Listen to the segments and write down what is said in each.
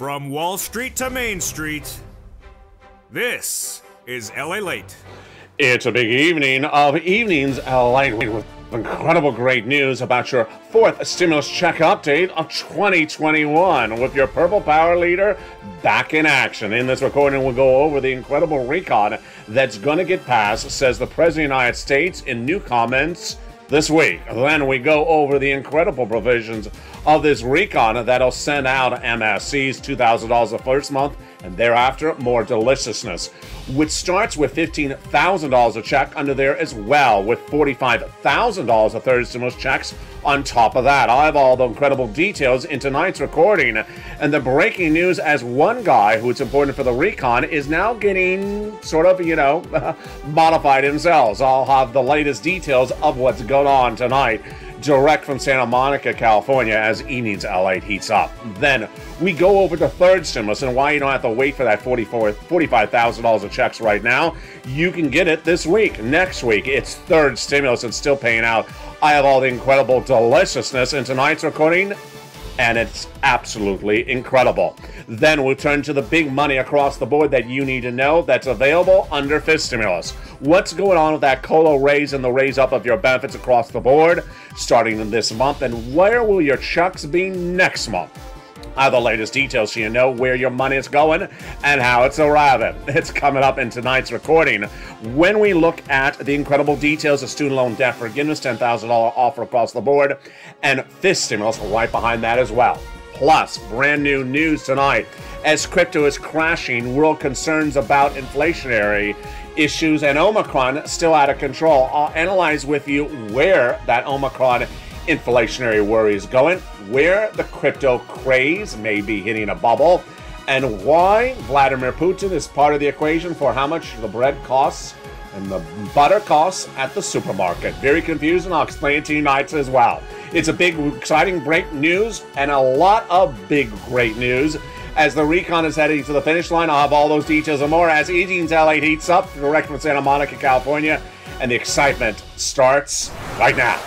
From Wall Street to Main Street, this is LALATE. It's a big evening of evenings LALATE with incredible great news about your fourth stimulus check update of 2021 with your Purple Power leader back in action. In this recording, we'll go over the incredible recon that's going to get passed, says the President of the United States in new comments this week. Then we go over the incredible provisions of this recon that'll send out MSCs $2,000 the first month, and thereafter more deliciousness, which starts with $15,000 a check under there as well, with $45,000 of third stimulus checks on top of that. I'll have all the incredible details in tonight's recording, and the breaking news as one guy who it's important for the recon is now getting sort of, modified themselves. I'll have the latest details of what's going on tonight, direct from Santa Monica, California, as evening's LALATE heats up. Then we go over the third stimulus and why you don't have to wait for that $45,000 of checks right now. You can get it this week. Next week, it's third stimulus and still paying out. I have all the incredible deliciousness in tonight's recording, and it's absolutely incredible. Then we'll turn to the big money across the board that you need to know that's available under fifth stimulus. What's going on with that COLA raise and the raise up of your benefits across the board starting this month, and where will your checks be next month? I have the latest details so you know where your money is going and how it's arriving. It's coming up in tonight's recording when we look at the incredible details of student loan debt forgiveness, $10,000 offer across the board, and fifth stimulus right behind that as well. Plus, brand new news tonight as crypto is crashing, world concerns about inflationary issues, and Omicron still out of control. I'll analyze with you where that Omicron inflationary worry is going, where the crypto craze may be hitting a bubble, and why Vladimir Putin is part of the equation for how much the bread costs and the butter costs at the supermarket. Very confusing. I'll explain it to you tonight as well. It's a big, exciting break news and a lot of big, great news as the recon is heading to the finish line. I'll have all those details and more as evening's LALATE heats up direct from Santa Monica, California, and the excitement starts right now.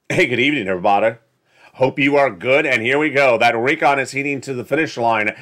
Hey, good evening, everybody. Hope you are good, and here we go. That recon is heading to the finish line,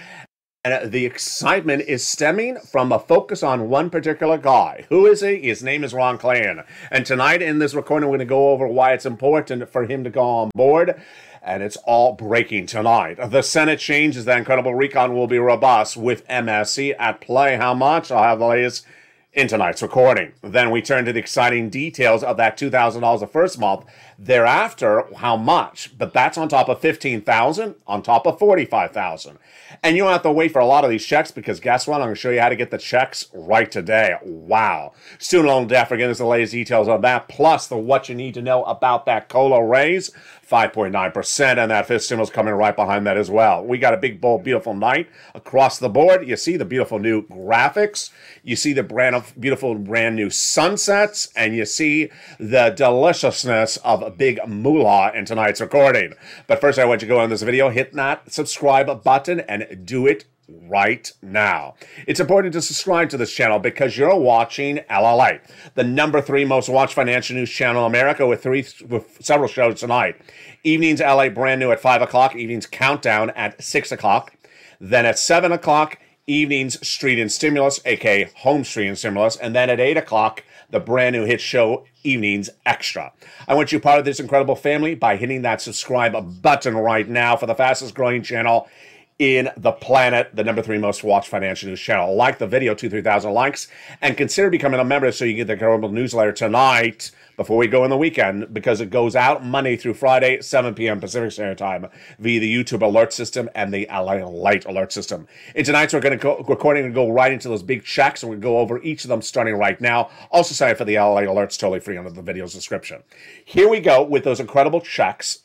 and the excitement is stemming from a focus on one particular guy. Who is he? His name is Ron Klain, and tonight in this recording, we're going to go over why it's important for him to go on board, and it's all breaking tonight. The Senate changes. That incredible recon will be robust with MSC at play. How much? I'll have the latest in tonight's recording. Then we turn to the exciting details of that $2,000 the first month. Thereafter, how much? But that's on top of $15,000, on top of $45,000. And you don't have to wait for a lot of these checks because guess what? I'm going to show you how to get the checks right today. Wow. Student loan debt forgiveness, the latest details on that, plus the what you need to know about that COLA raise, 5.9%, and that fifth stimulus coming right behind that as well. We got a big, bold, beautiful night across the board. You see the beautiful new graphics. You see the beautiful brand new sunsets, and you see the deliciousness of a big moolah in tonight's recording. But first, I want you to go on this video, hit that subscribe button, and do it right now. It's important to subscribe to this channel because you're watching LALATE, the #3 most watched financial news channel in America, with several shows tonight. Evenings LALATE brand new at 5 o'clock, evenings countdown at 6 o'clock, then at 7 o'clock, evenings Street and Stimulus, aka Home Street and Stimulus, and then at 8 o'clock, the brand new hit show, Evenings Extra. I want you part of this incredible family by hitting that subscribe button right now for the fastest growing channel in the planet, the #3 most watched financial news channel. Like the video, 2,000-3,000 likes, and consider becoming a member so you get the incredible newsletter tonight before we go in the weekend, because it goes out Monday through Friday, 7 p.m. Pacific Standard Time, via the YouTube alert system and the LALATE alert system. In tonight's recording, go right into those big checks, and we'll go over each of them starting right now. Also sign up for the LALATE alerts totally free under the video's description. Here we go with those incredible checks.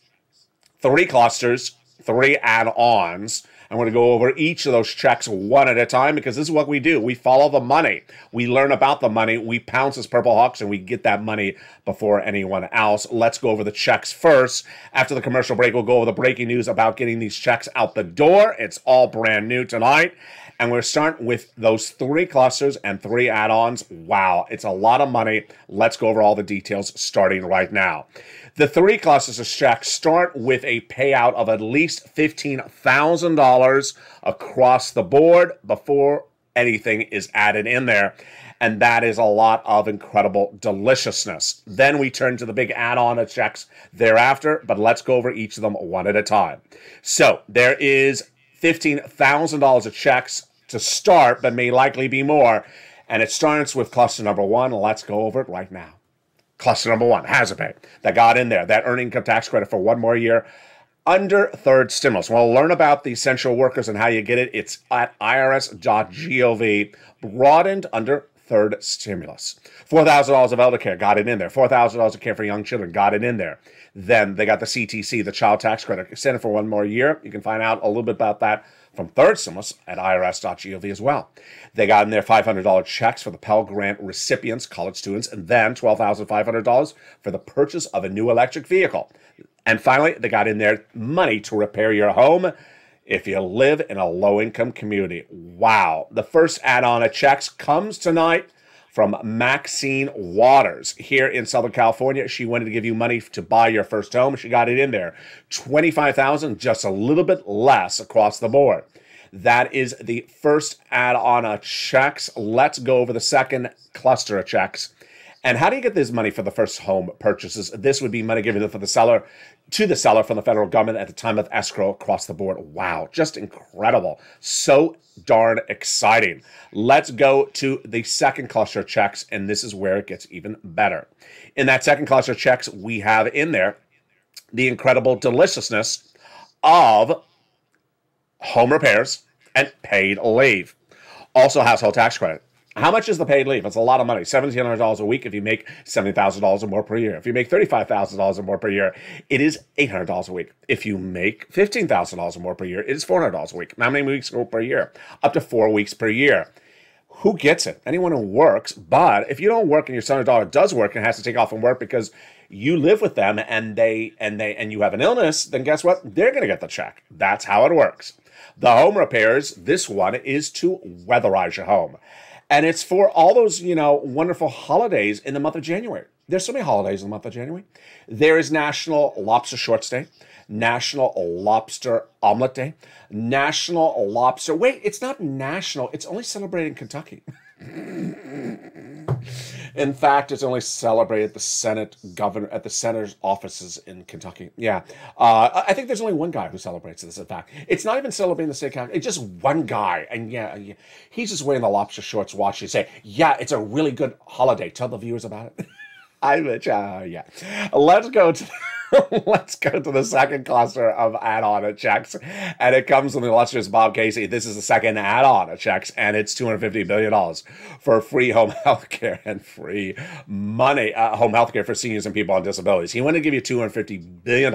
3 clusters, 3 add-ons. I'm going to go over each of those checks one at a time because this is what we do. We follow the money. We learn about the money. We pounce as Purple Hawks, and we get that money before anyone else. Let's go over the checks first. After the commercial break, we'll go over the breaking news about getting these checks out the door. It's all brand new tonight. And we're starting with those 3 clusters and 3 add-ons. Wow, it's a lot of money. Let's go over all the details starting right now. The 3 clusters of checks start with a payout of at least $15,000 across the board before anything is added in there. And that is a lot of incredible deliciousness. Then we turn to the big add-on of checks thereafter, but let's go over each of them one at a time. So there is $15,000 of checks to start, but may likely be more. And it starts with cluster number 1. Let's go over it right now. Cluster number 1, hazard pay. That got in there. That earned income tax credit for 1 more year under third stimulus. We'll learn about the essential workers and how you get it. It's at irs.gov, broadened under third stimulus. $4,000 of elder care, got it in there. $4,000 of care for young children, got it in there. Then they got the CTC, the child tax credit, extended for 1 more year. You can find out a little bit about that from third stimulus at irs.gov as well. They got in there $500 checks for the Pell Grant recipients, college students, and then $12,500 for the purchase of a new electric vehicle. And finally, they got in there money to repair your home if you live in a low-income community. Wow. The first add-on of checks comes tonight from Maxine Waters here in Southern California. She wanted to give you money to buy your first home. She got it in there. $25,000, just a little bit less across the board. That is the first add-on of checks. Let's go over the second cluster of checks. And how do you get this money for the first home purchases? This would be money given to the seller from the federal government at the time of escrow across the board. Wow, just incredible. So darn exciting. Let's go to the second cluster of checks, and this is where it gets even better. In that second cluster of checks, we have in there the incredible deliciousness of home repairs and paid leave. Also, household tax credit. How much is the paid leave? It's a lot of money. $1,700 a week if you make $70,000 or more per year. If you make $35,000 or more per year, it is $800 a week. If you make $15,000 or more per year, it is $400 a week. How many weeks go per year? Up to 4 weeks per year. Who gets it? Anyone who works. But if you don't work and your son or daughter does work and has to take off from work because you live with them and you have an illness, then guess what? They're going to get the check. That's how it works. The home repairs, this one is to weatherize your home. And it's for all those, wonderful holidays in the month of January. There's so many holidays in the month of January. There is National Lobster Shorts Day, National Lobster Omelet Day, National Lobster... Wait, it's not national. It's only celebrated in Kentucky. In fact, it's only celebrated at the senator's offices in Kentucky. Yeah. I think there's only one guy who celebrates this, in fact. It's not even celebrating the state of California. It's just one guy. And yeah, he's just wearing the lobster shorts watching and say, yeah, it's a really good holiday. Tell the viewers about it. I bet yeah. Let's go to the second cluster of add-on checks, and it comes from the illustrious Bob Casey. This is the second add-on of checks, and it's $250 billion for free home health care and free money, home health care for seniors and people on disabilities. He wanted to give you $250 billion.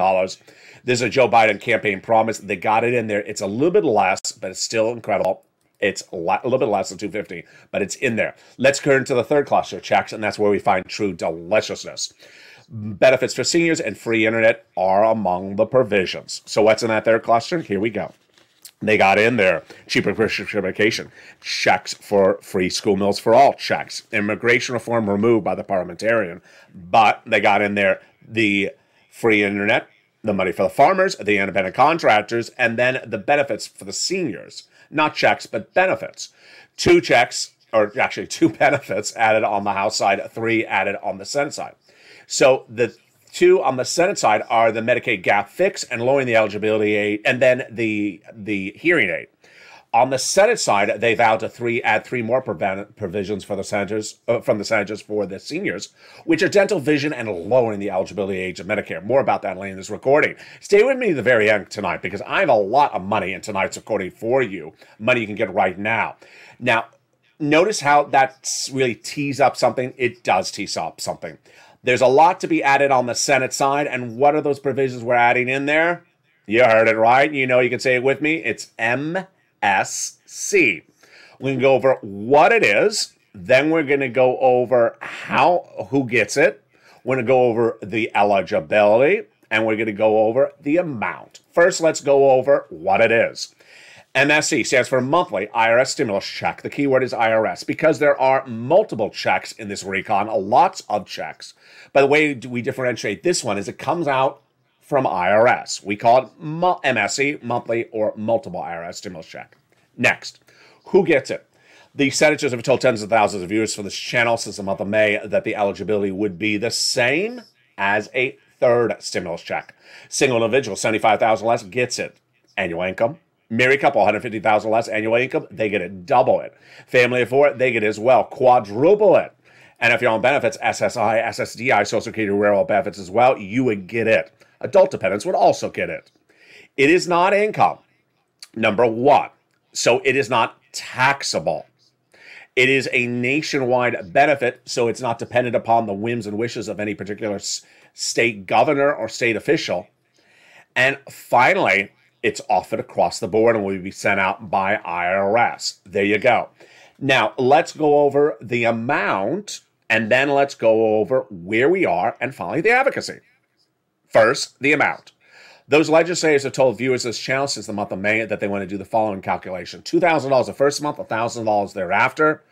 This is a Joe Biden campaign promise. They got it in there. It's a little bit less, but it's still incredible. It's a little bit less than $250, but it's in there. Let's turn to the third cluster of checks, and that's where we find true deliciousness. Benefits for seniors and free internet are among the provisions. So what's in that third cluster? Here we go. They got in there cheaper prescription medication, checks for free school meals for all, checks. Immigration reform removed by the parliamentarian, but they got in there the free internet, the money for the farmers, the independent contractors, and then the benefits for the seniors. Not checks, but benefits. 2 checks, or actually 2 benefits added on the House side, 3 added on the Senate side. So the 2 on the Senate side are the Medicaid gap fix and lowering the eligibility aid, and then the hearing aid. On the Senate side, they vowed to add 3 more provisions for the senators, from the senators for the seniors, which are dental, vision, and lowering the eligibility age of Medicare. More about that later in this recording. Stay with me to the very end tonight because I have a lot of money in tonight's recording for you. Money you can get right now. Now, notice how that really tees up something. It does tease up something. There's a lot to be added on the Senate side, and what are those provisions we're adding in there? You heard it right. You know you can say it with me. It's MSC. We can go over what it is. Then we're going to go over who gets it. We're going to go over the eligibility. And we're going to go over the amount. First, let's go over what it is. MSC stands for Monthly IRS Stimulus Check. The keyword is IRS because there are multiple checks in this recon, lots of checks. But the way we differentiate this one is it comes out from IRS. We call it MSC, Monthly or Multiple IRS Stimulus Check. Next, who gets it? The senators have told tens of thousands of viewers for this channel since the month of May that the eligibility would be the same as a third stimulus check. Single individual, $75,000 less, gets it. Annual income. Married couple, $150,000 less annual income, they get it. Double it. Family of four, they get it as well. Quadruple it. And if you're on benefits, SSI, SSDI, Social Security, rural benefits as well, you would get it. Adult dependents would also get it. It is not income, number one. So it is not taxable. It is a nationwide benefit, so it's not dependent upon the whims and wishes of any particular state governor or state official. And finally, it's offered across the board and will be sent out by IRS. There you go. Now, let's go over the amount, and then let's go over where we are, and finally, the advocacy. First, the amount. Those legislators have told viewers of this channel since the month of May that they want to do the following calculation. $2,000 the first month, $1,000 thereafter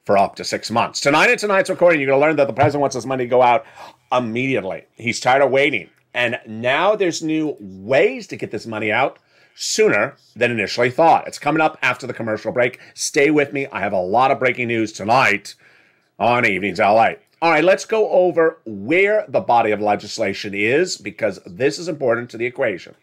for up to 6 months. Tonight in tonight's recording, you're going to learn that the president wants this money to go out immediately. He's tired of waiting. And now there's new ways to get this money out sooner than initially thought. It's coming up after the commercial break. Stay with me. I have a lot of breaking news tonight on Evenings LA. All right, let's go over where the body of legislation is, because this is important to the equation.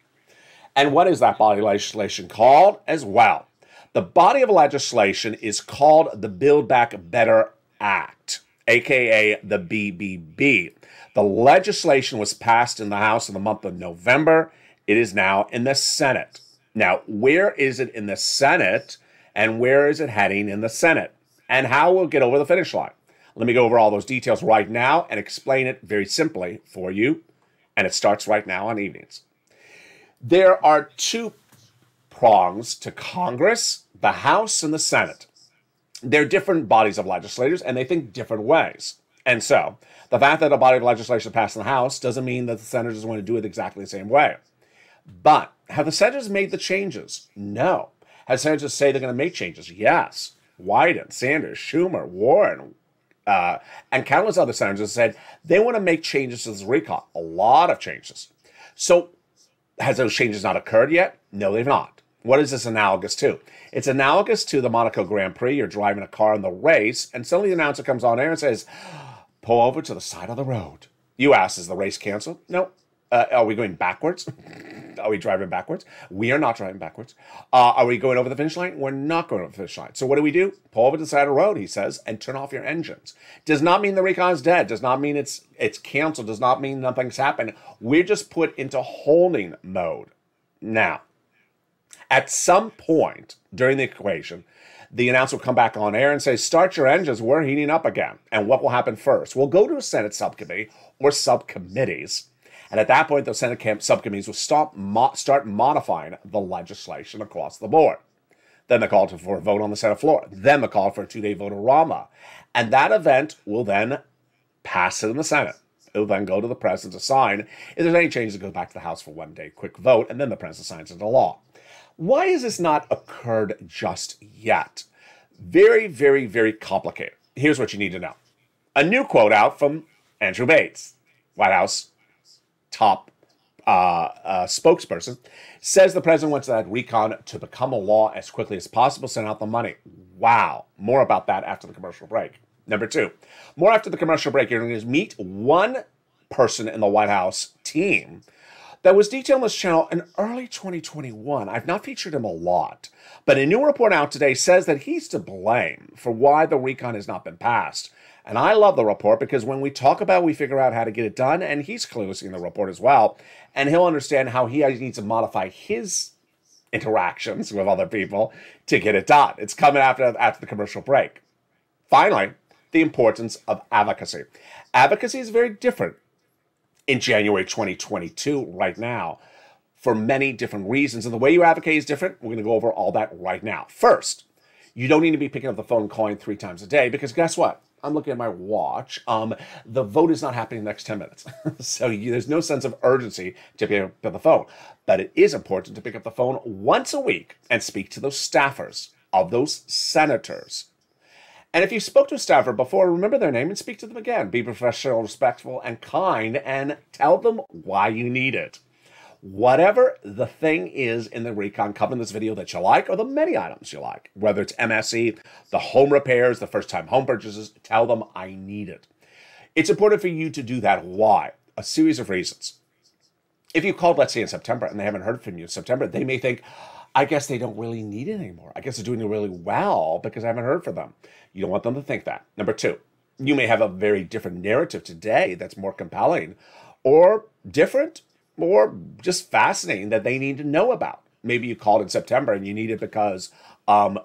And what is that body of legislation called as well? The body of legislation is called the Build Back Better Act, aka the BBB. The legislation was passed in the House in the month of November. It is now in the Senate. Now, where is it in the Senate, and where is it heading in the Senate? And how will it get over the finish line? Let me go over all those details right now and explain it very simply for you. And it starts right now on Evenings. There are two prongs to Congress, the House and the Senate. They're different bodies of legislators, and they think different ways. And so, the fact that a body of legislation passed in the House doesn't mean that the senators want to do it exactly the same way. But have the senators made the changes? No. Have senators say they're going to make changes? Yes. Wyden, Sanders, Schumer, Warren, and countless other senators said they want to make changes to this recall. A lot of changes. So, has those changes not occurred yet? No, they've not. What is this analogous to? It's analogous to the Monaco Grand Prix. You're driving a car in the race, and suddenly the announcer comes on air and says, pull over to the side of the road. You ask, is the race canceled? No. Are we going backwards? Are we driving backwards? We are not driving backwards. Are we going over the finish line? We're not going over the finish line. So what do? Pull over to the side of the road, he says, and turn off your engines. Does not mean the recon is dead. Does not mean it's canceled. Does not mean nothing's happened. We're just put into holding mode. Now, at some point during the equation, the announcer will come back on air and say, start your engines, we're heating up again. And what will happen first? We'll go to a Senate subcommittee or subcommittees. And at that point, those Senate subcommittees will start modifying the legislation across the board. Then they call for a vote on the Senate floor. Then they call for a 2-day vote-a-rama. And that event will then pass it in the Senate. It will then go to the president to sign. If there's any changes, it goes back to the House for 1 day, quick vote, and then the president signs into law. Why has this not occurred just yet? Very, very, very complicated. Here's what you need to know. A new quote out from Andrew Bates, White House top spokesperson, says the president wants that recon to become a law as quickly as possible, send out the money. Wow. More about that after the commercial break. Number two, more after the commercial break, you're going to meet one person in the White House team that was detailed on this channel in early 2021. I've not featured him a lot, but a new report out today says that he's to blame for why the recon has not been passed. And I love the report because when we talk about it, we figure out how to get it done, and he's clearly seen the report as well, and he'll understand how he needs to modify his interactions with other people to get it done. It's coming after the commercial break. Finally, the importance of advocacy. Advocacy is very different in January 2022 right now for many different reasons. And the way you advocate is different. We're going to go over all that right now. First, you don't need to be picking up the phone and calling 3 times a day, because guess what? I'm looking at my watch. The vote is not happening in the next 10 minutes. So there's no sense of urgency to pick up the phone. But it is important to pick up the phone once a week and speak to those staffers of those senators. And if you spoke to a staffer before, remember their name and speak to them again. Be professional, respectful, and kind, and tell them why you need it. Whatever the thing is in the recon covered in this video that you like, or the many items you like, whether it's MSE, the home repairs, the first-time home purchases, tell them I need it. It's important for you to do that. Why? A series of reasons. If you called, let's say, in September, and they haven't heard from you in September, they may think, I guess they don't really need it anymore. I guess they're doing it really well because I haven't heard from them. You don't want them to think that. Number 2, you may have a very different narrative today that's more compelling, or different, or just fascinating that they need to know about. Maybe you called in September and you need it because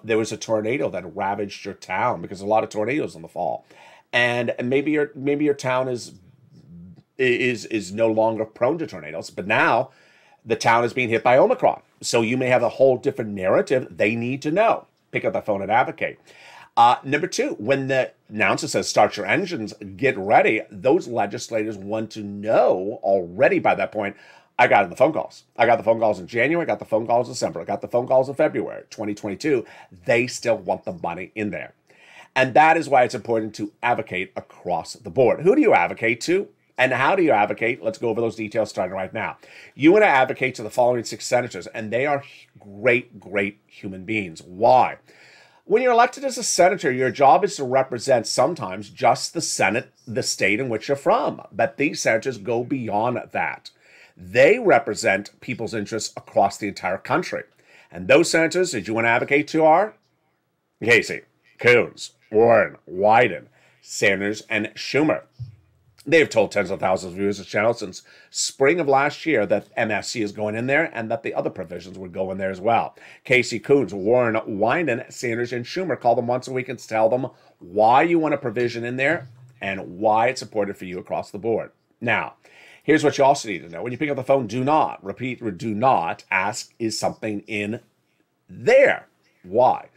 there was a tornado that ravaged your town, because there's a lot of tornadoes in the fall. And maybe your town is no longer prone to tornadoes, but now the town is being hit by Omicron. So you may have a whole different narrative they need to know. Pick up the phone and advocate. Number 2, when the announcer says start your engines, get ready, those legislators want to know already by that point, I got the phone calls. I got the phone calls in January, I got the phone calls in December, I got the phone calls in February 2022. They still want the money in there. And that is why it's important to advocate across the board. Who do you advocate to? And how do you advocate? Let's go over those details starting right now. You want to advocate to the following 6 senators, and they are great, great human beings. Why? When you're elected as a senator, your job is to represent sometimes just the Senate, the state in which you're from. But these senators go beyond that. They represent people's interests across the entire country. And those senators that you want to advocate to are Casey, Coons, Warren, Wyden, Sanders, and Schumer. They have told tens of thousands of viewers of this channel since spring of last year that MSC is going in there and that the other provisions would go in there as well. Casey, Coons, Warren, Wyden, Sanders, and Schumer, call them once a week and tell them why you want a provision in there and why it's important for you across the board. Now, here's what you also need to know. When you pick up the phone, do not ask, is something in there? Why?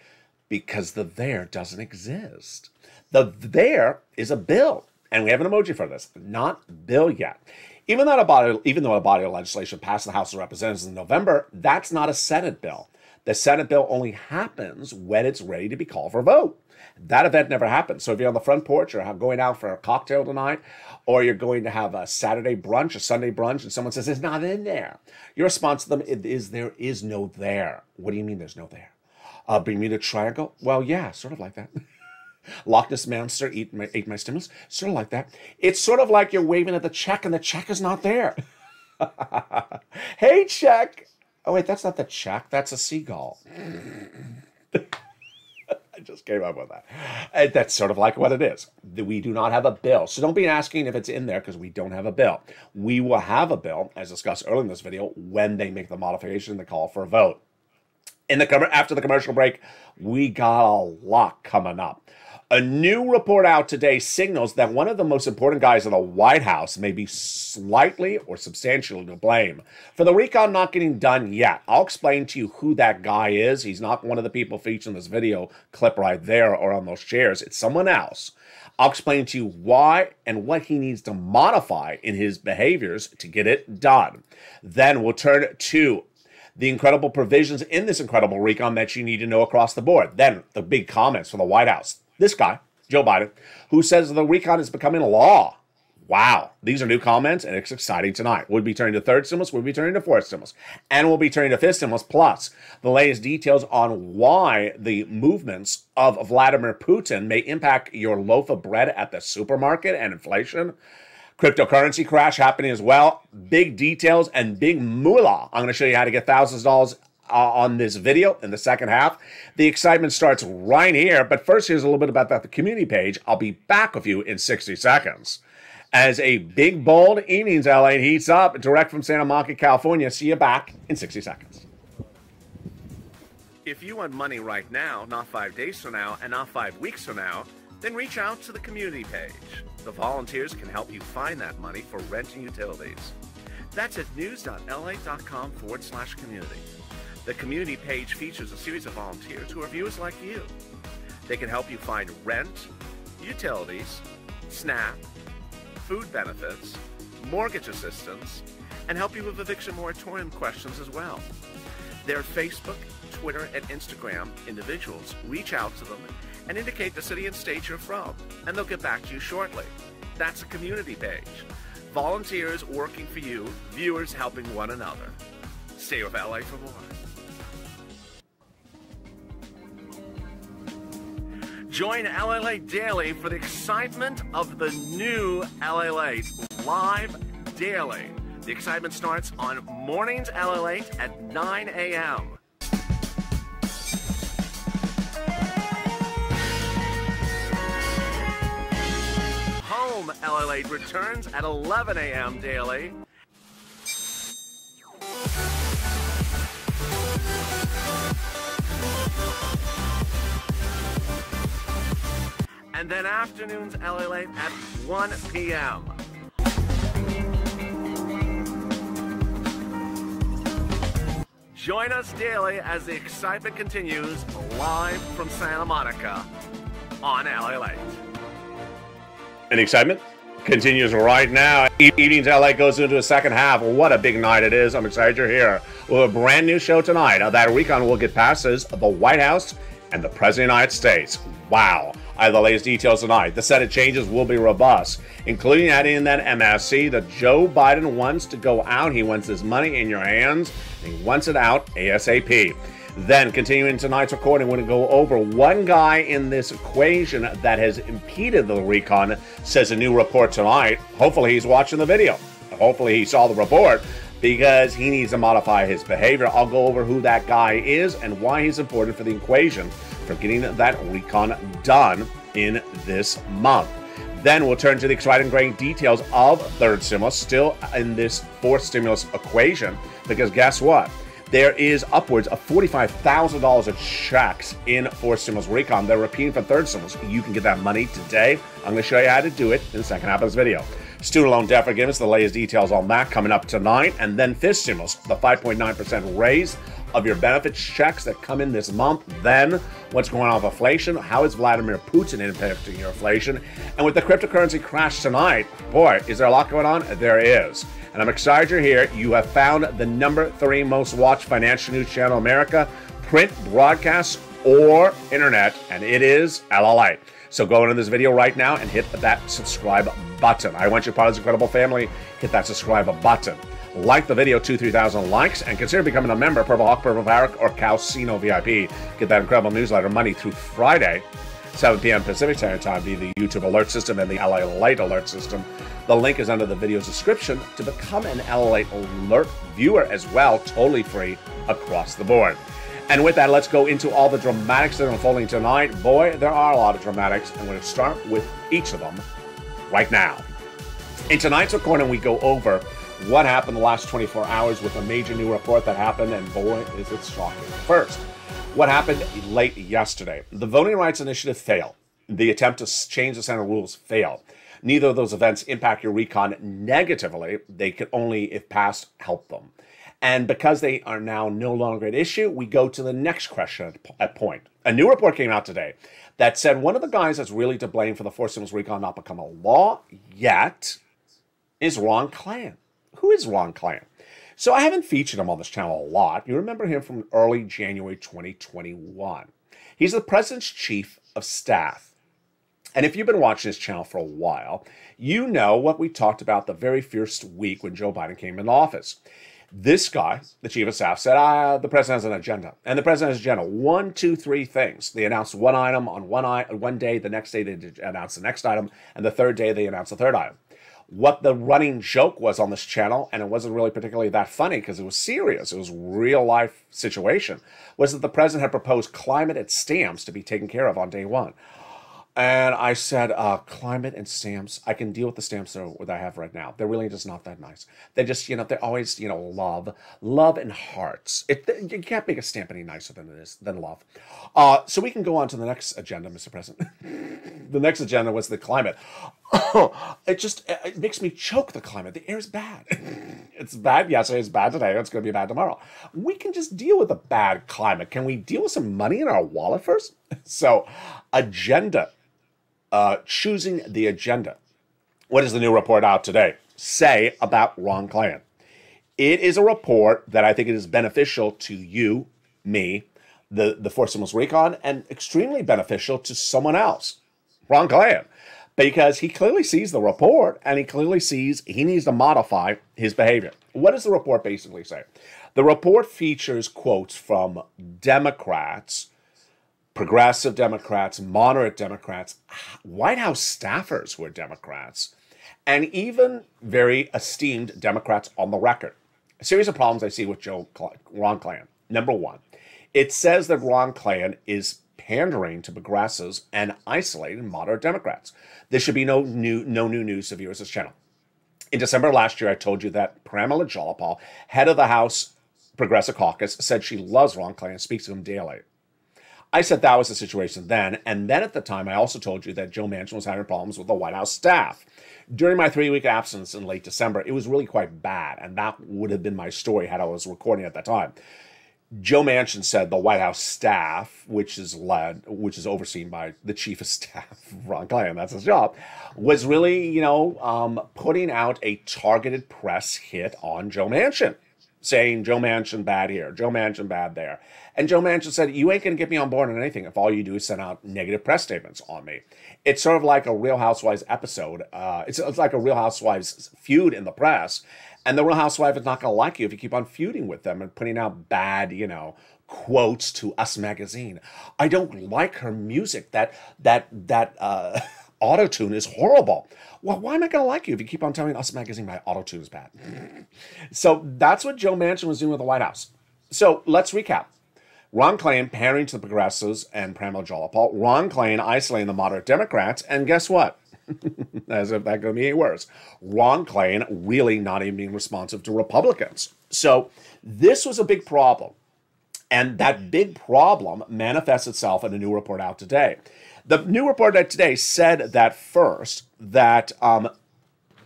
Because the there doesn't exist. The there is a bill. And we have an emoji for this, not bill yet. Even though a body of legislation passed the House of Representatives in November, that's not a Senate bill. The Senate bill only happens when it's ready to be called for a vote. That event never happens. So if you're on the front porch or going out for a cocktail tonight, or you're going to have a Saturday brunch or Sunday brunch, and someone says, it's not in there, your response to them is, there is no there. What do you mean there's no there? Bermuda Triangle? Well, yeah, sort of like that. Loch Ness Monster ate my stimulus. Sort of like that. It's sort of like you're waving at the check and the check is not there. Hey, check. Oh, wait, that's not the check. That's a seagull. I just came up with that. And that's sort of like what it is. We do not have a bill. So don't be asking if it's in there because we don't have a bill. We will have a bill, as discussed earlier in this video, when they make the modification and the call for a vote. After the commercial break, we got a lot coming up. A new report out today signals that one of the most important guys in the White House may be slightly or substantially to blame for the recon not getting done yet. I'll explain to you who that guy is. He's not one of the people featured in this video clip right there or on those chairs. It's someone else. I'll explain to you why and what he needs to modify in his behaviors to get it done. Then we'll turn to the incredible provisions in this incredible recon that you need to know across the board. Then the big comments from the White House. This guy, Joe Biden, who says the recon is becoming law. Wow, these are new comments, and it's exciting tonight. We'll be turning to third stimulus, we'll be turning to fourth stimulus, and we'll be turning to fifth stimulus, plus the latest details on why the movements of Vladimir Putin may impact your loaf of bread at the supermarket and inflation. Cryptocurrency crash happening as well. Big details and big moolah. I'm going to show you how to get thousands of dollars on this video in the second half. The excitement starts right here, but first here's a little bit about the community page. I'll be back with you in 60 seconds. As a big, bold evenings LA heats up, direct from Santa Monica, California. See you back in 60 seconds. If you want money right now, not 5 days from now, and not 5 weeks from now, then reach out to the community page. The volunteers can help you find that money for rent and utilities. That's at news.lalate.com/community. The community page features a series of volunteers who are viewers like you. They can help you find rent, utilities, SNAP, food benefits, mortgage assistance, and help you with eviction moratorium questions as well. Their Facebook, Twitter, and Instagram individuals reach out to them and indicate the city and state you're from, and they'll get back to you shortly. That's a community page. Volunteers working for you, viewers helping one another. Stay with LA for more. Join LALATE Daily for the excitement of the new LALATE live daily. The excitement starts on Mornings LALATE at 9 a.m. Home LALATE returns at 11 a.m. daily. And then afternoons LALATE at 1 p.m. Join us daily as the excitement continues live from Santa Monica on LALATE. And the excitement continues right now. Evenings LA goes into a second half. What a big night it is. I'm excited you're here. We'll have a brand new show tonight. That recon will get passes the White House and the President of the United States. Wow. I have the latest details tonight. The Senate changes will be robust, including adding in that MSC that Joe Biden wants to go out. He wants his money in your hands, and he wants it out ASAP. Then, continuing tonight's recording, we're going to go over one guy in this equation that has impeded the recon, says a new report tonight. Hopefully he's watching the video. Hopefully he saw the report, because he needs to modify his behavior. I'll go over who that guy is and why he's important for the equation for getting that recon done in this month. Then we'll turn to the exciting great details of third stimulus, still in this fourth stimulus equation, because guess what? There is upwards of $45,000 of checks in fourth stimulus recon. They're repeating for third stimulus. You can get that money today. I'm going to show you how to do it in the second half of this video. Student loan debt forgiveness, the latest details on that coming up tonight. And then fifth stimulus, the 5.9% raise of your benefits checks that come in this month. Then what's going on with inflation? How is Vladimir Putin impacting your inflation? And with the cryptocurrency crash tonight, boy, is there a lot going on? There is. And I'm excited you're here. You have found the #3 most watched financial news channel in America, print, broadcast, or internet, and it is LALATE. So go into this video right now and hit that subscribe button. I want you part of this incredible family. Hit that subscribe button. Like the video, 2,000-3,000 likes, and consider becoming a member, Purple Hawk, Purple Barrack, or Calcino VIP. Get that incredible newsletter Monday through Friday, 7 p.m. Pacific Standard Time via the YouTube alert system and the LALATE alert system. The link is under the video's description to become an LALATE alert viewer as well, totally free across the board. And with that, let's go into all the dramatics that are unfolding tonight. Boy, there are a lot of dramatics, and we're going to start with each of them right now. In tonight's recording, we go over what happened the last 24 hours with a major new report that happened, and boy, is it shocking. First, what happened late yesterday? The Voting Rights Initiative failed. The attempt to change the Senate rules failed. Neither of those events impact your recon negatively. They could only, if passed, help them. And because they are now no longer at issue, we go to the next question at point. A new report came out today that said one of the guys that's really to blame for the fourth stimulus recon not become a law yet is Ron Klain. Who is Ron Klain? So I haven't featured him on this channel a lot. You remember him from early January 2021. He's the president's chief of staff. And if you've been watching this channel for a while, you know what we talked about the very first week when Joe Biden came into office. This guy, the chief of staff, said, the president has an agenda. And the president has an agenda. 1, 2, 3 things. They announced one item on one day. The next day, they announced the next item. And the third day, they announced the third item. What the running joke was on this channel, and it wasn't really particularly that funny because it was serious, it was real life situation, was that the president had proposed climate and stamps to be taken care of on day one. And I said, climate and stamps, I can deal with the stamps that I have right now. They're really just not that nice. They just, they're always, love and hearts. You can't make a stamp any nicer than love. So we can go on to the next agenda, Mr. President. The next agenda was the climate. it makes me choke, the climate. The air is bad. It's bad yesterday, it's bad today, it's going to be bad tomorrow. We can just deal with a bad climate. Can we deal with some money in our wallet first? So, agenda. Choosing the agenda. What does the new report out today say about Ron Klain? It is a report that I think it is beneficial to you, me, the Fourth Stimulus Recon, and extremely beneficial to someone else, Ron Klain, because he clearly sees the report and he clearly sees he needs to modify his behavior. What does the report basically say? The report features quotes from Democrats, progressive Democrats, moderate Democrats, White House staffers who are Democrats, and even very esteemed Democrats on the record. A series of problems I see with Ron Klain. Number one, it says that Ron Klain is pandering to progressives and isolating moderate Democrats. There should be no new news to viewers of this channel. In December last year, I told you that Pramila Jayapal, head of the House Progressive Caucus, said she loves Ron Klain and speaks to him daily. I said that was the situation then, and then at the time, I also told you that Joe Manchin was having problems with the White House staff. During my 3-week absence in late December, it was really quite bad, and that would have been my story had I was recording at that time. Joe Manchin said the White House staff, which is overseen by the chief of staff, Ron Klain, that's his job, was really, putting out a targeted press hit on Joe Manchin, saying Joe Manchin bad here, Joe Manchin bad there. And Joe Manchin said, you ain't going to get me on board on anything if all you do is send out negative press statements on me. It's sort of like a Real Housewives episode. It's like a Real Housewives feud in the press. And the Real Housewife is not going to like you if you keep on feuding with them and putting out bad, quotes to Us Magazine. I don't like her music. That auto-tune is horrible. Well, why am I going to like you if you keep on telling Us Magazine my auto-tune is bad? So that's what Joe Manchin was doing with the White House. So let's recap. Ron Klain pandering to the progressives and Pramila Jayapal. Ron Klain isolating the moderate Democrats. And guess what? As if that could be any worse. Ron Klain really not even being responsive to Republicans. So this was a big problem. And that big problem manifests itself in a new report out today. The new report out today said that first, that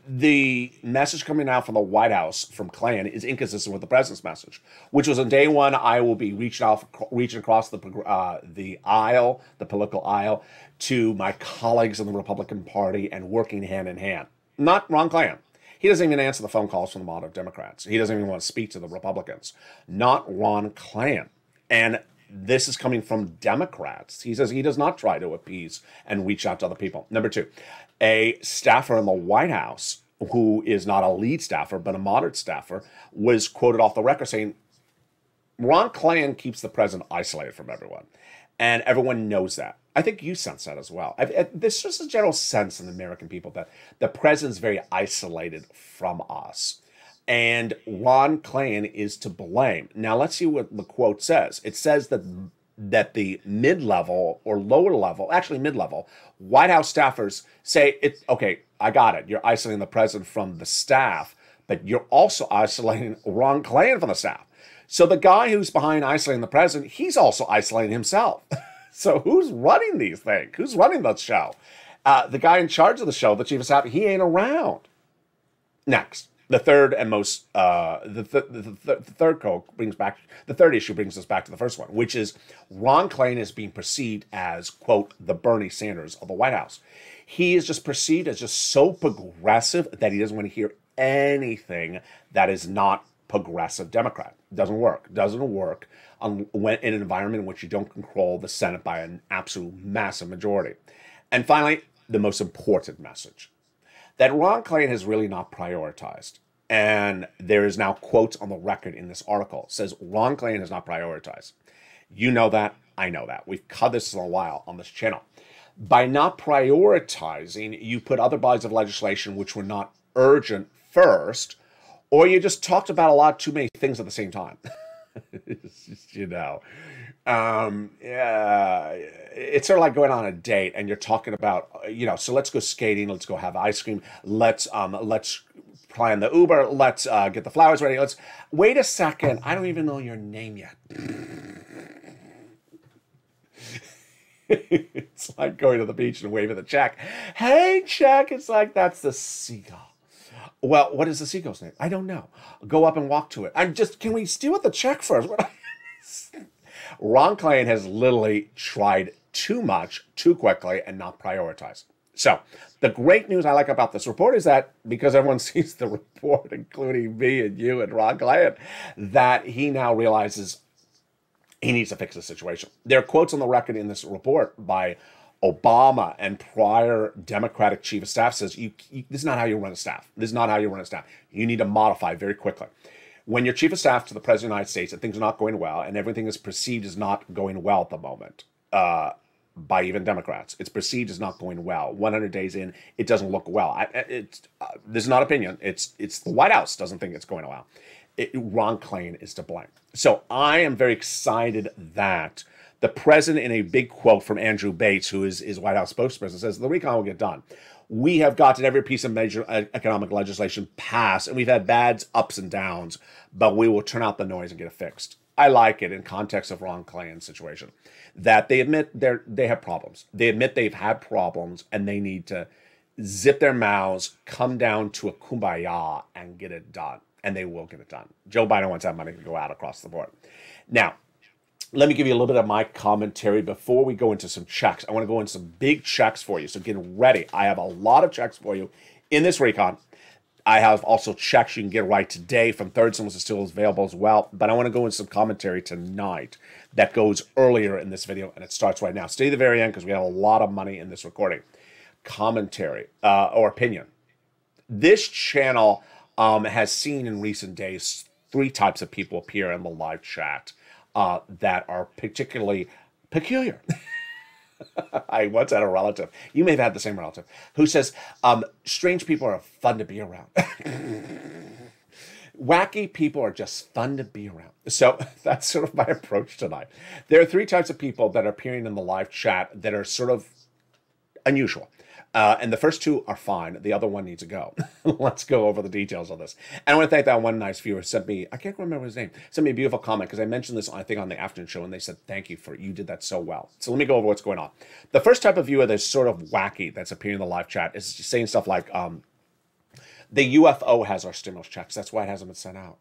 the message coming out from the White House from Klain is inconsistent with the president's message, which was on day one, I will be reaching across the aisle, the political aisle, to my colleagues in the Republican Party and working hand in hand. Not Ron Klain. He doesn't even answer the phone calls from the moderate Democrats. He doesn't even want to speak to the Republicans. Not Ron Klain. And this is coming from Democrats. He says he does not try to appease and reach out to other people. Number two, a staffer in the White House, who is not a lead staffer, but a moderate staffer, was quoted off the record saying, Ron Klain keeps the president isolated from everyone. And everyone knows that. I think you sense that as well. There's just a general sense in the American people that the president's very isolated from us. And Ron Klain is to blame. Now, let's see what the quote says. It says that the mid-level or lower level, actually mid-level, White House staffers say, okay, I got it. You're isolating the president from the staff, but you're also isolating Ron Klain from the staff. So the guy who's behind isolating the president, he's also isolating himself. So who's running these things? Who's running the show? The guy in charge of the show, the chief of staff, he ain't around. Next. The third and most the third issue brings us back to the first one, which is Ron Klain is being perceived as, quote, the Bernie Sanders of the White House. He is just perceived as just so progressive that he doesn't want to hear anything that is not progressive Democrat. Doesn't work. Doesn't work when in an environment in which you don't control the Senate by an absolute massive majority. And finally, the most important message, that Ron Klain has really not prioritized. And there is now quotes on the record in this article. It says Ron Klain has not prioritized. You know that. I know that. We've covered this in a while on this channel. By not prioritizing, you put other bodies of legislation which were not urgent first, or you just talked about a lot too many things at the same time. Yeah, it's sort of like going on a date and you're talking about, so let's go skating, let's go have ice cream, let's plan the Uber, let's get the flowers ready, wait a second, I don't even know your name yet. It's like going to the beach and waving the check. Hey, check. It's like, that's the seagull. Well, what is the seagull's name? I don't know. Go up and walk to it. Can we steal with the check first? Ron Klain has literally tried too much, too quickly, and not prioritized. So, the great news I like about this report is that because everyone sees the report, including me and you and Ron Klain, that he now realizes he needs to fix the situation. There are quotes on the record in this report by Obama and prior Democratic chief of staff says, this is not how you run a staff. This is not how you run a staff. You need to modify very quickly. When you're chief of staff to the President of the United States and things are not going well and everything is perceived as not going well at the moment by even Democrats, it's perceived as not going well. 100 days in, it doesn't look well. This is not opinion. It's the White House doesn't think it's going well. Ron Klain is to blame. So I am very excited that the president, in a big quote from Andrew Bates, who is White House spokesperson, says the recon will get done. We have gotten every piece of major economic legislation passed, and we've had bad ups and downs, but we will turn out the noise and get it fixed. I like it in context of Ron Klain's situation, that they admit they have problems. They admit they've had problems, and they need to zip their mouths, come down to a kumbaya, and get it done. And they will get it done. Joe Biden wants that money to go out across the board. Now, let me give you a little bit of my commentary before we go into some checks. I want to go into some big checks for you, so get ready. I have a lot of checks for you in this recon. I have also checks you can get right today from Third Sim, which is still available as well. But I want to go into some commentary tonight that goes earlier in this video, and it starts right now. Stay to the very end because we have a lot of money in this recording. Commentary or opinion. This channel has seen in recent days 3 types of people appear in the live chat that are particularly peculiar. I once had a relative, you may have had the same relative, who says, strange people are fun to be around. Wacky people are just fun to be around. So that's sort of my approach tonight. There are 3 types of people that are appearing in the live chat that are sort of unusual. And the first 2 are fine. The other one needs to go. Let's go over the details of this. And I want to thank that one nice viewer sent me, I can't remember his name, sent me a beautiful comment because I mentioned this, I think, on the afternoon show, and they said, thank you you did that so well. So let me go over what's going on. The first type of viewer that's sort of wacky that's appearing in the live chat is saying stuff like, the UFO has our stimulus checks. That's why it hasn't been sent out.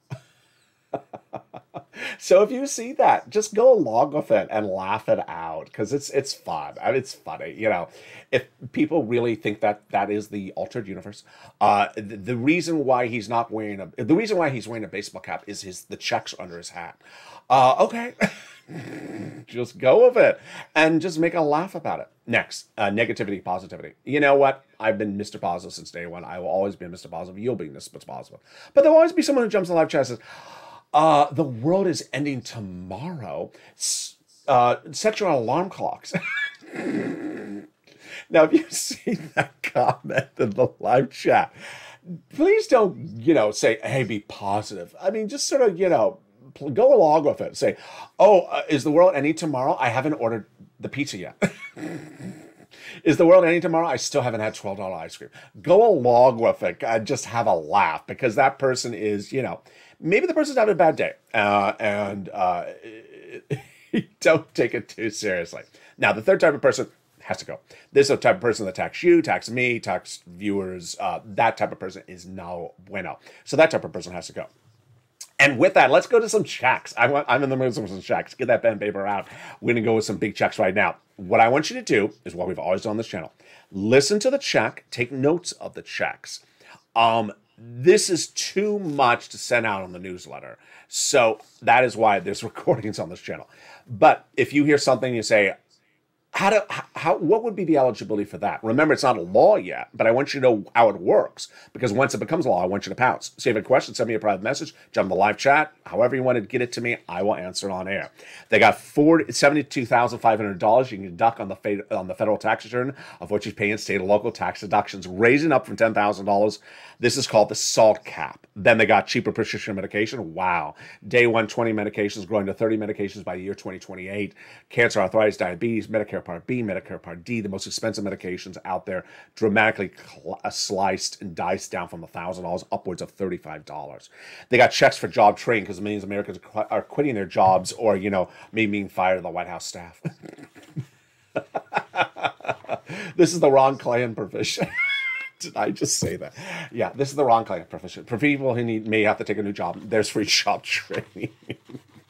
So if you see that, just go along with it and laugh it out because it's fun. I mean, it's funny, you know. If people really think that is the altered universe, the reason why he's wearing a baseball cap is the checks are under his hat. Okay, just go with it and just make a laugh about it. Next, negativity, positivity. You know what? I've been Mr. Positive since day one. I will always be Mr. Positive. You'll be Mr. Positive. But there'll always be someone who jumps in the live chat and says, the world is ending tomorrow. Set your alarm clocks. Now, if you see that comment in the live chat, please don't, say, hey, be positive. I mean, just sort of, go along with it. Say, is the world ending tomorrow? I haven't ordered the pizza yet. Is the world ending tomorrow? I still haven't had $12 ice cream. Go along with it. Just have a laugh because that person is, maybe the person's having a bad day. Don't take it too seriously. Now, the third type of person has to go. This is the type of person that attacks you, attacks me, attacks viewers. That type of person is no bueno. So that type of person has to go. And with that, let's go to some checks. I'm in the mood for some checks. Get that pen and paper out. We're going to go with some big checks right now. What I want you to do is what we've always done on this channel. Listen to the check. Take notes of the checks. This is too much to send out on the newsletter. So that is why there's recordings on this channel. But if you hear something you say, what would be the eligibility for that? Remember, it's not a law yet, but I want you to know how it works because once it becomes law, I want you to pounce. So if you have a question, send me a private message, jump in the live chat. However you want to get it to me, I will answer it on air. They got $72,500 you can deduct on the federal tax return of what you pay in state and local tax deductions, raising up from $10,000. This is called the SALT cap. Then they got cheaper prescription medication. Wow. Day 1, 20 medications growing to 30 medications by the year 2028. Cancer, arthritis, diabetes, Medicare Part B, Medicare Part D, the most expensive medications out there, dramatically sliced and diced down from $1,000 upwards of $35. They got checks for job training because millions of Americans are quitting their jobs or, maybe being fired in the White House staff. This is the Ron Klain provision. Did I just say that? Yeah, this is the Ron Klain provision. For people who may have to take a new job, there's free job training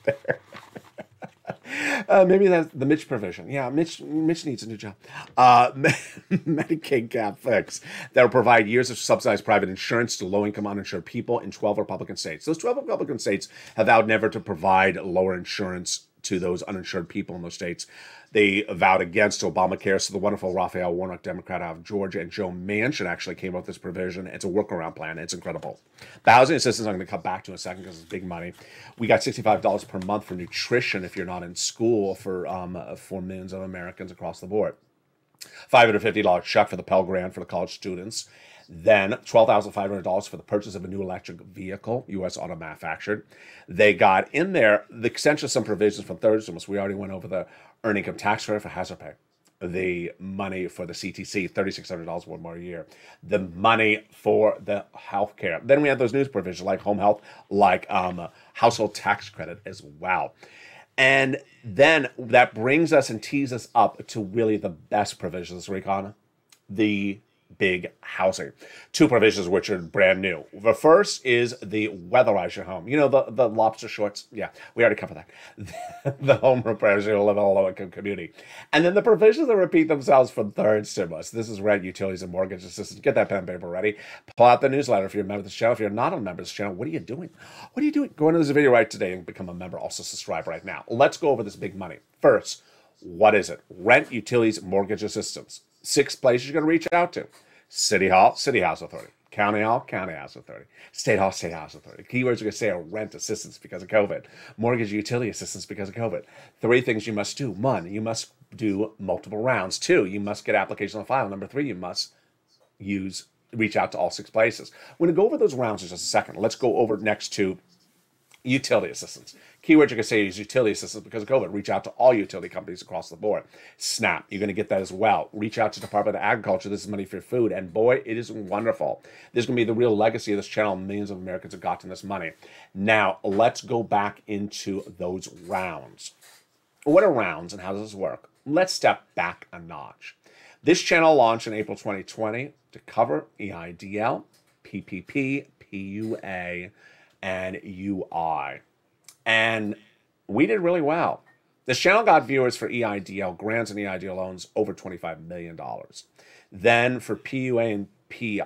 there. Maybe that's the Mitch provision. Yeah, Mitch needs a new job. Medicaid gap fix that will provide years of subsidized private insurance to low-income uninsured people in 12 Republican states. Those 12 Republican states have vowed never to provide lower insurance to those uninsured people in those states. They vowed against Obamacare. So the wonderful Raphael Warnock, Democrat out of Georgia, and Joe Manchin actually came up with this provision. It's a workaround plan. It's incredible. The housing assistance I'm going to come back to in a second because it's big money. We got $65 per month for nutrition if you're not in school for millions of Americans across the board. $550 check for the Pell Grant for the college students. Then $12,500 for the purchase of a new electric vehicle, U.S. auto manufactured. They got in there the extension of some provisions from third stimulus. We already went over the earned income tax credit for hazard pay, the money for the CTC, $3,600 one more a year, the money for the health care. Then we have those news provisions like home health, like household tax credit as well. And then that brings us and tees us up to really the best provisions, Recon, the big housing. Two provisions which are brand new. The first is the weatherize your home. You know, the lobster shorts? Yeah, we already covered that. The home repairs, you'll live in a low-income community. And then the provisions that repeat themselves from third stimulus. This is rent, utilities, and mortgage assistance. Get that pen and paper ready. Pull out the newsletter if you're a member of this channel. If you're not a member of this channel, what are you doing? What are you doing? Go into this video right today and become a member. Also subscribe right now. Let's go over this big money. First, what is it? Rent, utilities, mortgage assistance. 6 places you're going to reach out to. City Hall, City House Authority. County Hall, County House Authority. State Hall, State House Authority. Keywords are going to say are rent assistance because of COVID. Mortgage utility assistance because of COVID. 3 things you must do. 1, you must do multiple rounds. 2, you must get application on file. Number 3, you must reach out to all 6 places. We're going to go over those rounds in just a second. Let's go over next to utility assistance. Keyword you're going to say is utility assistance because of COVID. Reach out to all utility companies across the board. SNAP, you're going to get that as well. Reach out to Department of Agriculture. This is money for your food. And boy, it is wonderful. This is going to be the real legacy of this channel. Millions of Americans have gotten this money. Now, let's go back into those rounds. What are rounds and how does this work? Let's step back a notch. This channel launched in April 2020 to cover EIDL, PPP, PUA, and UI. And we did really well. This channel got viewers for EIDL grants and EIDL loans over $25 million. Then for PUA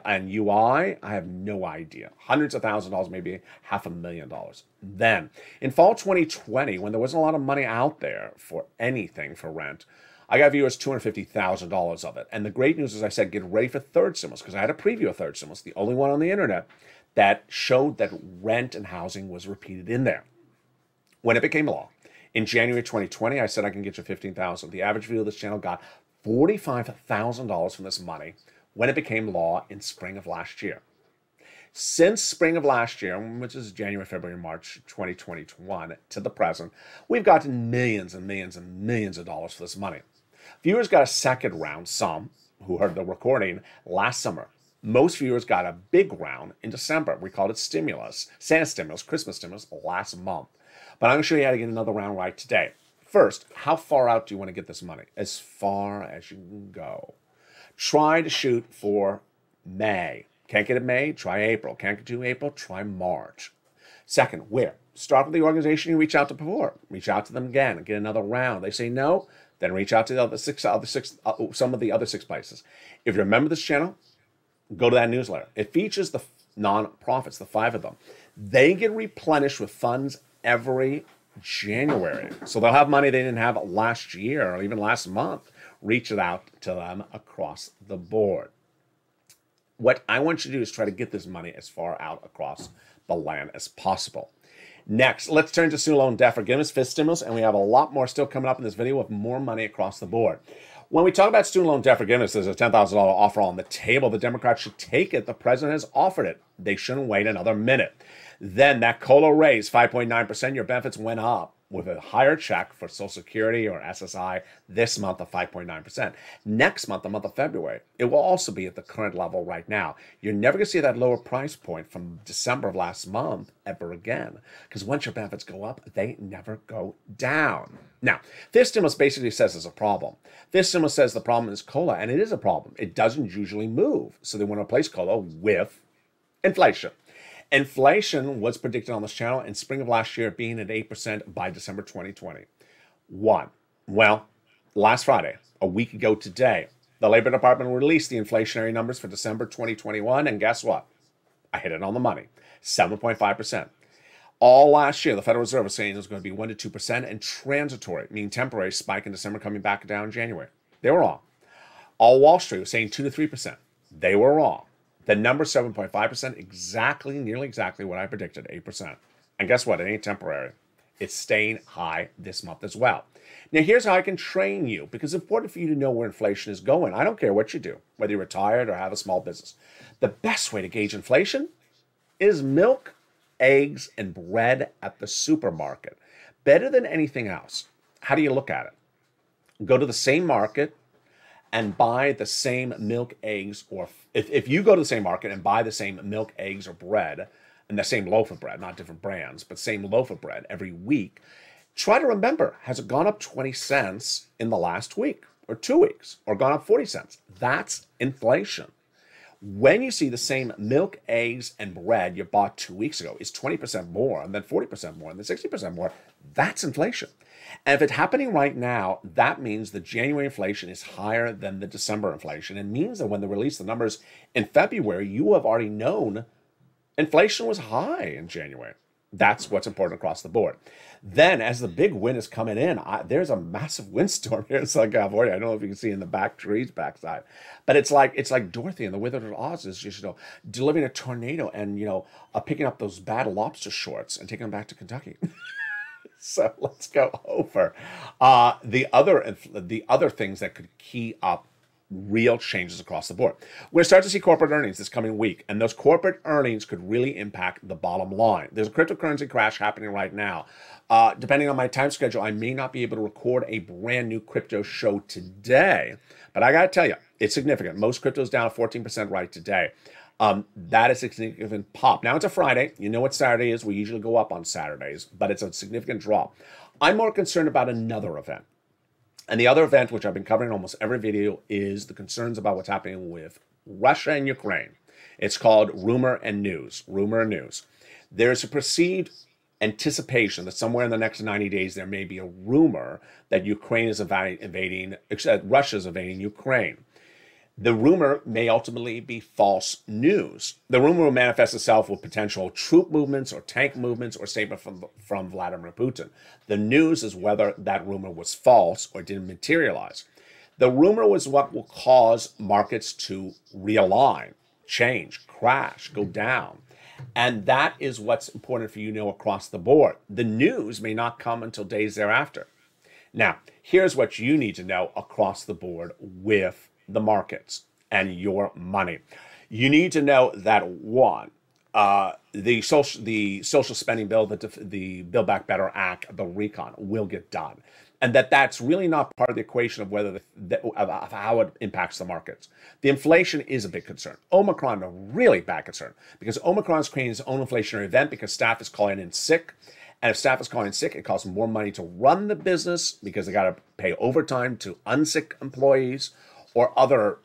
and UI, I have no idea. Hundreds of thousands of dollars, maybe $500,000. Then in fall 2020, when there wasn't a lot of money out there for anything for rent, I got viewers $250,000 of it. And the great news is I said, get ready for third stimulus, because I had a preview of third stimulus, the only one on the internet that showed that rent and housing was repeated in there. When it became law, in January 2020, I said I can get you $15,000. The average viewer of this channel got $45,000 from this money when it became law in spring of last year. Since spring of last year, which is January, February, March 2021 to the present, we've gotten millions and millions and millions of dollars for this money. Viewers got a second round, some who heard the recording last summer. Most viewers got a big round in December. We called it stimulus, Santa stimulus, Christmas stimulus last month. But I'm going to show you how to get another round right today. First, how far out do you want to get this money? As far as you can go. Try to shoot for May. Can't get it May? Try April. Can't get to April? Try March. Second, where? Start with the organization you reach out to before. Reach out to them again and get another round. They say no, then reach out to the some of the other 6 places. If you remember this channel, go to that newsletter. It features the nonprofits, the 5 of them. They get replenished with funds every January. So they'll have money they didn't have last year or even last month. Reach it out to them across the board. What I want you to do is try to get this money as far out across the land as possible. Next, let's turn to student loan debt forgiveness, 5th stimulus, and we have a lot more still coming up in this video with more money across the board. When we talk about student loan debt forgiveness, there's a $10,000 offer on the table. The Democrats should take it. The president has offered it. They shouldn't wait another minute. Then that COLA raise, 5.9%, your benefits went up with a higher check for Social Security or SSI this month of 5.9%. Next month, the month of February, it will also be at the current level right now. You're never going to see that lower price point from December of last month ever again, because once your benefits go up, they never go down. Now, this stimulus basically says there's a problem. This stimulus says the problem is COLA, and it is a problem. It doesn't usually move, so they want to replace COLA with inflation. Inflation was predicted on this channel in spring of last year being at 8% by December 2021. Well, last Friday, a week ago today, the Labor Department released the inflationary numbers for December 2021, and guess what? I hit it on the money, 7.5%. All last year, the Federal Reserve was saying it was going to be 1 to 2% and transitory, meaning temporary spike in December coming back down in January. They were wrong. All Wall Street was saying 2 to 3%. They were wrong. The number 7.5%, exactly, nearly exactly what I predicted, 8%. And guess what? It ain't temporary. It's staying high this month as well. Now, here's how I can train you, because it's important for you to know where inflation is going. I don't care what you do, whether you're retired or have a small business. The best way to gauge inflation is milk, eggs, and bread at the supermarket. Better than anything else. How do you look at it? Go to the same market and buy the same milk, eggs, or if you go to the same market and buy the same milk, eggs, or bread, and the same loaf of bread, not different brands, but same loaf of bread every week, try to remember, has it gone up 20 cents in the last week or 2 weeks, or gone up 40 cents? That's inflation. When you see the same milk, eggs, and bread you bought 2 weeks ago is 20% more, and then 40% more, and then 60% more, that's inflation. And if it's happening right now, that means the January inflation is higher than the December inflation. It means that when they release the numbers in February, you have already known inflation was high in January. That's what's important across the board. Then, as the big wind is coming in, there's a massive windstorm here in Southern California. I don't know if you can see in the back trees backside, but it's like Dorothy and the Wizard of Oz is just delivering a tornado and picking up those bad lobster shorts and taking them back to Kentucky. So let's go over the other things that could key up real changes across the board. We're going to start to see corporate earnings this coming week, and those corporate earnings could really impact the bottom line. There's a cryptocurrency crash happening right now. Depending on my time schedule, I may not be able to record a brand new crypto show today, but I got to tell you, it's significant. Most crypto's down 14% right today. That is a significant pop. Now, it's a Friday. You know what Saturday is. We usually go up on Saturdays, but it's a significant drop. I'm more concerned about another event. And the other event, which I've been covering in almost every video, is the concerns about what's happening with Russia and Ukraine. It's called rumor and news. Rumor and news. There's a perceived anticipation that somewhere in the next 90 days there may be a rumor that Ukraine is Russia's invading Ukraine. The rumor may ultimately be false news. The rumor will manifest itself with potential troop movements or tank movements or statement from Vladimir Putin. The news is whether that rumor was false or didn't materialize. The rumor was what will cause markets to realign, change, crash, go down. And that is what's important for you to know across the board. The news may not come until days thereafter. Now, here's what you need to know across the board with the markets and your money. You need to know that one, the social spending bill, the Build Back Better Act, the recon will get done, and that's really not part of the equation of whether of how it impacts the markets. The inflation is a big concern. Omicron, a really bad concern, because Omicron is creating its own inflationary event because staff is calling in sick. And if staff is calling in sick, it costs more money to run the business because they got to pay overtime to unsick employees or other,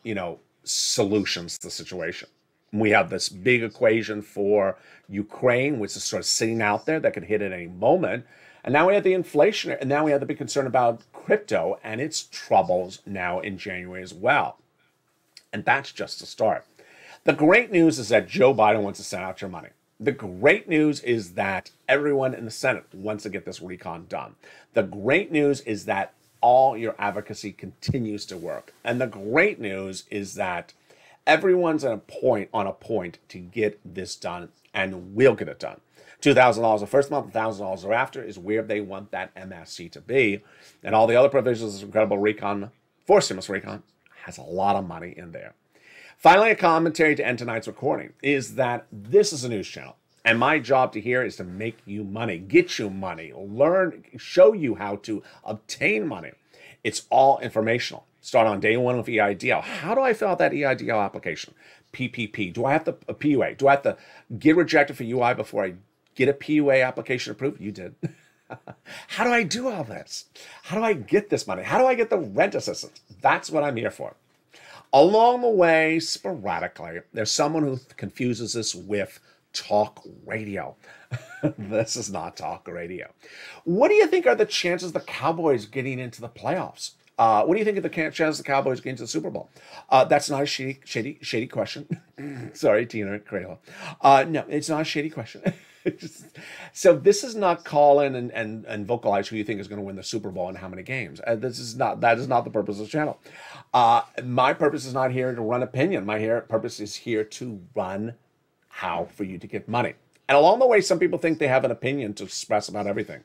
solutions to the situation. We have this big equation for Ukraine, which is sort of sitting out there that could hit at any moment. And now we have the inflation, and now we have the big concern about crypto and its troubles now in January as well. And that's just the start. The great news is that Joe Biden wants to send out your money. The great news is that everyone in the Senate wants to get this recon done. The great news is that all your advocacy continues to work. And the great news is that everyone's on a point to get this done, and will get it done. $2,000 the first month, $1,000 thereafter is where they want that MSC to be. And all the other provisions of incredible recon, for stimulus recon, has a lot of money in there. Finally, a commentary to end tonight's recording is that this is a news channel. And my job to here is to make you money, get you money, learn, show you how to obtain money. It's all informational. Start on day one with EIDL. How do I fill out that EIDL application? PPP. Do I have to, a PUA? Do I have to get rejected for UI before I get a PUA application approved? You did. How do I do all this? How do I get this money? How do I get the rent assistance? That's what I'm here for. Along the way, sporadically, there's someone who confuses this with talk radio. This is not talk radio. What do you think are the chances of the Cowboys getting into the playoffs? What do you think of the chances of the Cowboys getting to the Super Bowl? That's not a shady question. Sorry, Tina Crayla. No, it's not a shady question. So this is not call in and vocalize who you think is going to win the Super Bowl and how many games. That is not the purpose of the channel. My purpose is not here to run opinion. My purpose is here to run how for you to get money. And along the way, some people think they have an opinion to express about everything.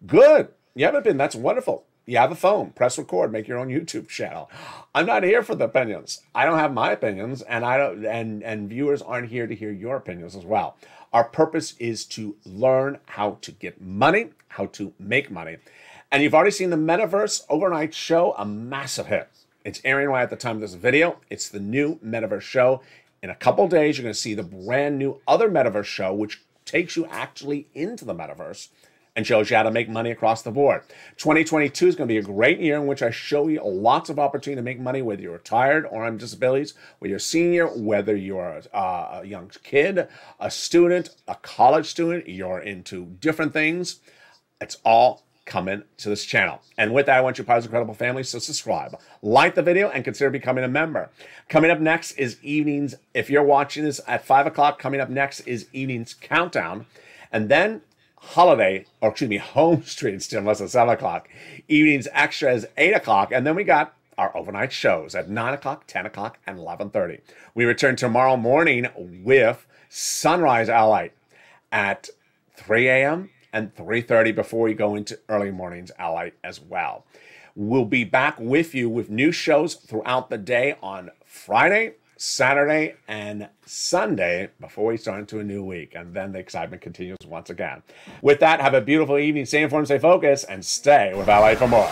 Good. You have an opinion. That's wonderful. You have a phone. Press record. Make your own YouTube channel. I'm not here for the opinions. I don't have my opinions, and I don't. And viewers aren't here to hear your opinions as well. Our purpose is to learn how to get money, how to make money. And you've already seen the Metaverse Overnight Show, a massive hit. It's airing right at the time of this video. It's the new Metaverse show. In a couple days, you're going to see the brand new other Metaverse show, which takes you actually into the Metaverse and shows you how to make money across the board. 2022 is going to be a great year in which I show you lots of opportunity to make money, whether you're retired or on disabilities, whether you're a senior, whether you're a young kid, a student, a college student, you're into different things. It's all coming to this channel. And with that, I want you part of this incredible family, so subscribe, like the video, and consider becoming a member. Coming up next is evenings. If you're watching this at 5 o'clock, coming up next is evenings countdown. And then home stream still unless it's 7 o'clock. Evenings extra is 8 o'clock. And then we got our overnight shows at 9 o'clock, 10 o'clock, and 11:30. We return tomorrow morning with Sunrise LALATE at 3 a.m. and 3:30 before we go into early mornings LALATE as well. We'll be back with you with new shows throughout the day on Friday, Saturday, and Sunday before we start into a new week. And then the excitement continues once again. With that, have a beautiful evening. Stay informed, stay focused, and stay with LA for more.